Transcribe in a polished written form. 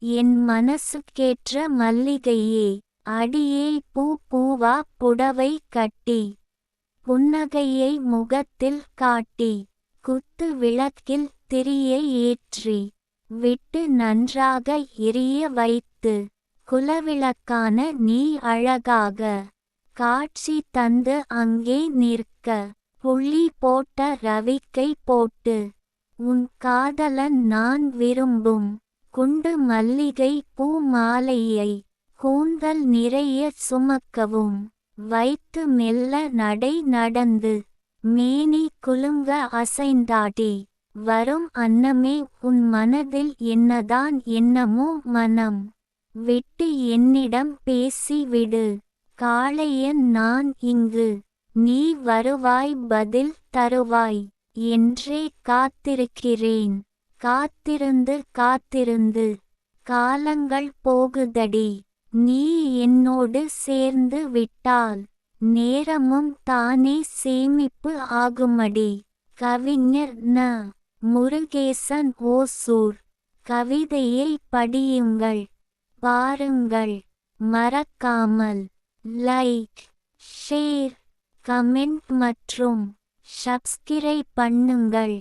என் மனசுக்கேற்ற மல்லிகையே. அடியே பூ பூவா புடவை கட்டி. புன்னகையை முகத்தில் காட்டி. குத்து விளக்கில் திரியை ஏற்றி. விட்டு நன்றாக எரிய வைத்து. குலவிளக்கான நீ அழகாக. காட்சி தந்து அங்கே நிற்க. புள்ளி போட்ட ரவிக்கை போட்டு. உன் காதலன் நான் விரும்பும். குண்டு மல்லிகை பூ மாலையை. கூந்தல் நிறைய சுமக்கவும். வைத்து மெல்ல நடை நடந்து. மேனி குலுங்க அசைந்தாடி. வரும் அன்னமே உன் மனதில் என்னதான் எண்ணமோ மனம். விட்டு என்னிடம் பேசி விடு. காளையன் நான் இங்கு. நீ வருவாய் பதில் தருவாய். என்றே காத்திருக்கிறேன். காத்திருந்து காத்திருந்து. காலங்கள் போகுதடி. நீ என்னோடு சேர்ந்து விட்டால். நேரமும் தானே சேமிப்பு ஆகுமடி. கவிஞர் ந. முருகேசன் ஓசூர். கவிதையை படியுங்கள். பாருங்கள். மறக்காமல் லைக், ஷேர், கமெண்ட் மற்றும் சப்ஸ்கிரைப் பண்ணுங்கள்.